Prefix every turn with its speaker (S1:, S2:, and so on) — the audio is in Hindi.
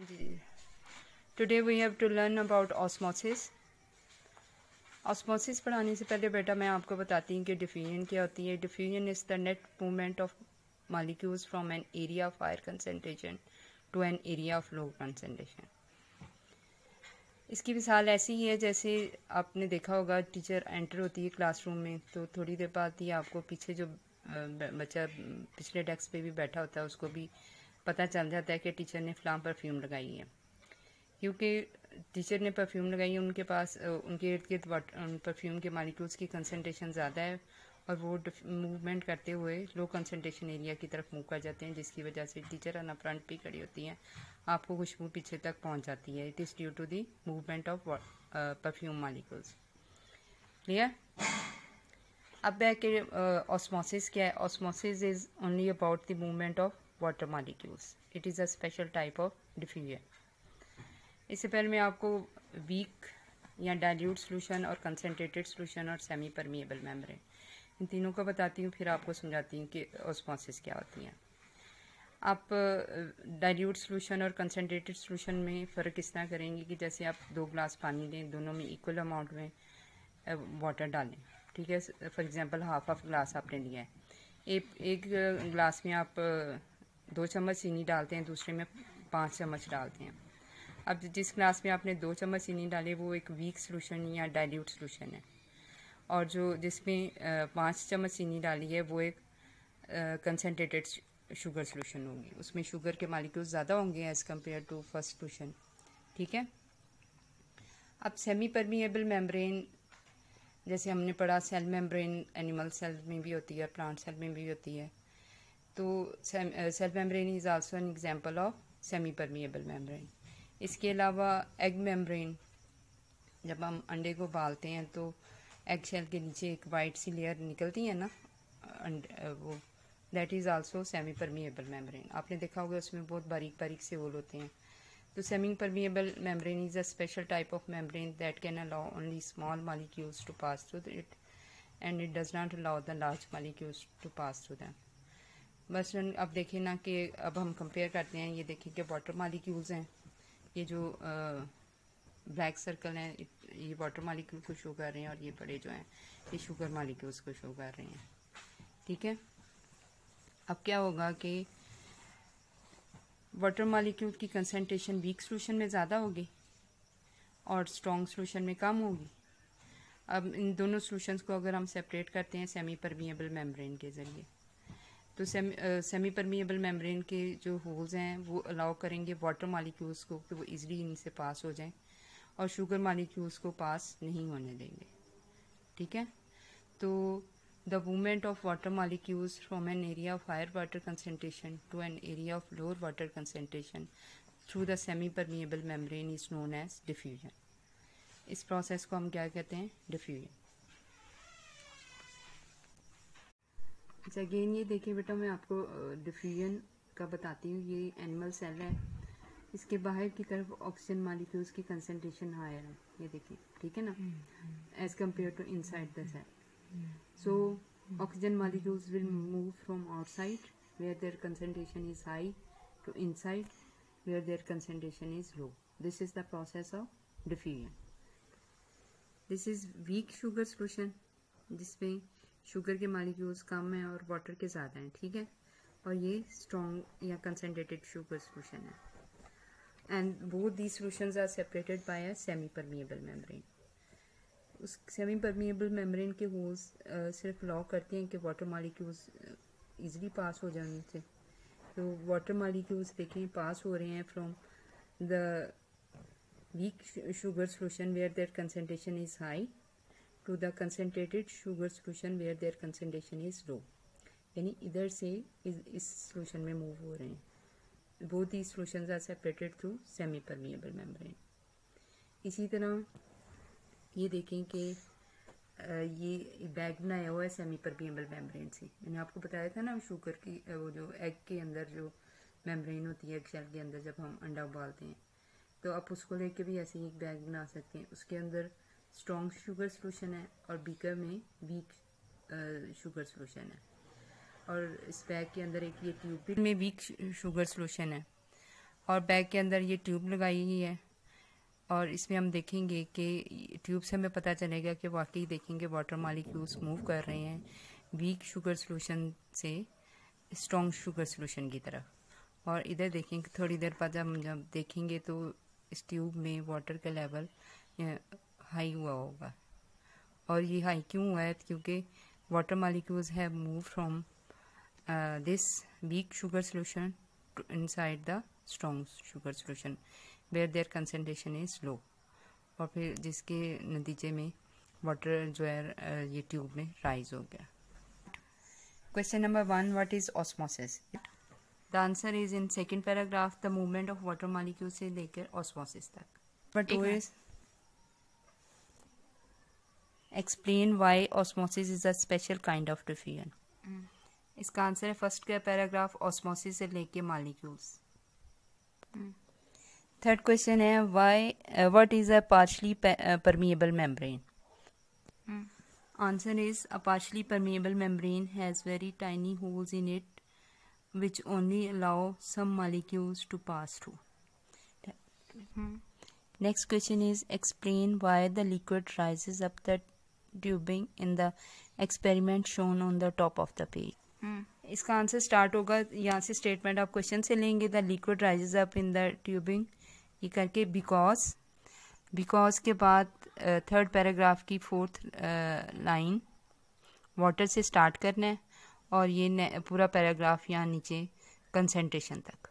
S1: Today we have to learn about osmosis. Osmosis पढ़ाने से पहले बेटा मैं आपको बताती हूँ कि डिफ्यूजन क्या होती है। Diffusion is the net movement of molecules from an area of higher concentration to an area of low concentration. इसकी मिसाल ऐसी ही है जैसे आपने देखा होगा टीचर एंटर होती है क्लासरूम में, तो थोड़ी देर बाद ही आपको पीछे जो बच्चा पिछले डेस्क पे भी बैठा होता है उसको भी पता चल जाता है कि टीचर ने फ़लाँ परफ्यूम लगाई है। क्योंकि टीचर ने परफ्यूम लगाई है, उनके पास उनके इर्द गिर्द परफ्यूम के मालिक्यूल्स की कंसनट्रेशन ज़्यादा है और वो मूवमेंट करते हुए लो कंसनट्रेशन एरिया की तरफ मूव कर जाते हैं, जिसकी वजह से टीचर है ना फ्रंट पे खड़ी होती हैं, आपको खुशबू पीछे तक पहुंच जाती है। It is due to the movement of perfume molecules. Clear? अब बैक के ऑस्मोसिस क्या है? Osmosis is only about the movement of water molecules. It is a special type of diffusion. इससे पहले मैं आपको वीक या डाइल्यूट सोल्यूशन और कंसनट्रेटेड सोल्यूशन और सेमी परमिएबल मेम्ब्रेन, इन तीनों को बताती हूँ, फिर आपको समझाती हूँ कि ऑस्मोसिस क्या होती है। आप डाइल्यूट सोल्यूशन और कंसनट्रेटेड सोल्यूशन में फ़र्क इस तरह करेंगे कि जैसे आप 2 ग्लास पानी लें, दोनों में इक्वल अमाउंट में वाटर डालें। ठीक है, फॉर एग्जांपल हाफ ग्लास आपने लिया है, एक ग्लास में आप 2 चम्मच चीनी डालते हैं, दूसरे में 5 चम्मच डालते हैं। अब जिस ग्लास में आपने 2 चम्मच चीनी डाले वो एक वीक सोल्यूशन या डाइल्यूट सोल्यूशन है, और जो जिसमें 5 चम्मच चीनी डाली है वो एक कंसनट्रेटेड शुगर सोल्यूशन होगी। उसमें शुगर के मालिक्यूल्स ज़्यादा होंगे as compare to first solution. ठीक है। अब सेमी परमिएबल मेम्ब्रेन, जैसे हमने पढ़ा सेल मेम्ब्रेन एनिमल सेल में भी होती है, प्लांट सेल में भी होती है, तो cell membrane is also an example of semi permeable membrane. इसके अलावा एग मेम्ब्रेन, जब हम अंडे को उबालते हैं तो एग शेल के नीचे एक वाइट सी लेयर निकलती है ना, वो that is also semi permeable membrane. आपने देखा होगा उसमें बहुत बारीक बारीक से होल होते हैं। तो semi permeable membrane is a special type of membrane that can allow only small molecules to pass through it and it does not allow the large molecules to pass through them. बस अब देखिए ना कि अब हम कंपेयर करते हैं, ये देखिए कि वाटर मॉलिक्यूल्स हैं, ये जो ब्लैक सर्कल हैं ये वाटर मॉलिक्यूल को शो कर रहे हैं, और ये बड़े जो हैं ये शुगर मॉलिक्यूल्स को शो कर रहे हैं। ठीक है। अब क्या होगा कि वाटर मॉलिक्यूल की कंसंट्रेशन वीक सोल्यूशन में ज़्यादा होगी और स्ट्रॉन्ग सोल्यूशन में कम होगी। अब इन दोनों सोल्यूशंस को अगर हम सेपरेट करते हैं सेमी परमिएबल मेम्ब्रेन के ज़रिए, तो सेमी परमिएबल मेम्ब्रेन के जो होल्स हैं वो अलाउ करेंगे वाटर मॉलिक्यूल्स को कि वो इजीली इनसे पास हो जाएं, और शुगर मॉलिक्यूल्स को पास नहीं होने देंगे। ठीक है। तो the movement of water molecules from an area of higher water concentration to an area of lower water concentration through the semi permeable membrane is known as diffusion. इस प्रोसेस को हम क्या कहते हैं? डिफ्यूजन। अच्छा, अगेन ये देखिए बेटा, मैं आपको डिफ्यूजन का बताती हूँ। ये एनिमल सेल है, इसके बाहर की तरफ ऑक्सीजन मॉलिक्यूल्स की कंसंट्रेशन हायर है, ये देखिए। ठीक है ना, as compare to inside the cell. So oxygen molecules will move from outside where their concentration is high to inside where their concentration is low. This is the process of diffusion. This is weak sugar solution, जिसमें शुगर के मॉलिक्यूल्स कम हैं और वाटर के ज़्यादा हैं। ठीक है। और ये स्ट्रॉन्ग या कंसनट्रेटेड शुगर सोल्यूशन है, and both these solutions are separated by a semi permeable membrane. उस सेमी परमिएबल मेम्ब्रेन के होल्स सिर्फ अलाउ करते हैं कि वाटर मॉलिक्यूल्स इजीली पास हो जाए उनसे। तो वाटर मॉलिक्यूल्स देखें पास हो रहे हैं from the weak sugar solution where their concentration is high to the concentrated sugar solution where their concentration is low, यानी इधर से इस सोल्यूशन में मूव हो रहे हैं। Both these solutions are separated through semi permeable membrane. इसी तरह ये देखें कि ये बैग बनाया हुआ है सेमी परमिएबल मेम्ब्रेन से। मैंने आपको बताया था ना शुगर की वो जो एग के अंदर जो मेम्ब्रेन होती है एग शेल के अंदर, जब हम अंडा उबालते हैं तो आप उसको लेके भी ऐसे ही एक बैग बना सकते हैं। उसके अंदर स्ट्रॉन्ग शुगर सोल्यूशन है और बीकर में वीक शुगर सोल्यूशन है, और इस बैग के अंदर एक ये ट्यूब में वीक शुगर सोल्यूशन है और बैग के अंदर ये ट्यूब लगाई हुई है और इसमें हम देखेंगे कि ट्यूब से हमें पता चलेगा कि वाकई देखेंगे वाटर मॉलिक्यूल्स मूव कर रहे हैं वीक शुगर सॉल्यूशन से स्ट्रॉन्ग शुगर सॉल्यूशन की तरफ। और इधर देखेंगे थोड़ी देर बाद जब देखेंगे तो इस ट्यूब में वाटर का लेवल हाई हुआ होगा। और ये हाई क्यों हुआ है? क्योंकि water molecules have move from this weak sugar solution inside the strong sugar solution where their concentration is low, और फिर जिसके नतीजे में वाटर जो है ये ट्यूब में राइज हो गया। Question number 1, what is osmosis? The answer is in second paragraph, the movement of water molecule से लेकर ऑस्मोसिस तक। बट वो is explain why osmosis is a special kind of diffusion. इसका आंसर है फर्स्ट का पैराग्राफ, ऑस्मोसिस से लेके मॉलिक्यूल्स। थर्ड क्वेश्चन है what is a partially permeable membrane? Answer is a partially permeable membrane has very tiny holes in it which only allow some molecules to pass through. Next question is explain why the liquid rises up the tubing in the experiment shown on the top of the page. इसका आंसर स्टार्ट होगा यहाँ से, स्टेटमेंट आप क्वेश्चन से लेंगे, the liquid rises up in the tubing ये करके बिकॉज के बाद थर्ड पैराग्राफ की फोर्थ लाइन वाटर से स्टार्ट करना है और ये पूरा पैराग्राफ यहाँ नीचे कंसंट्रेशन तक।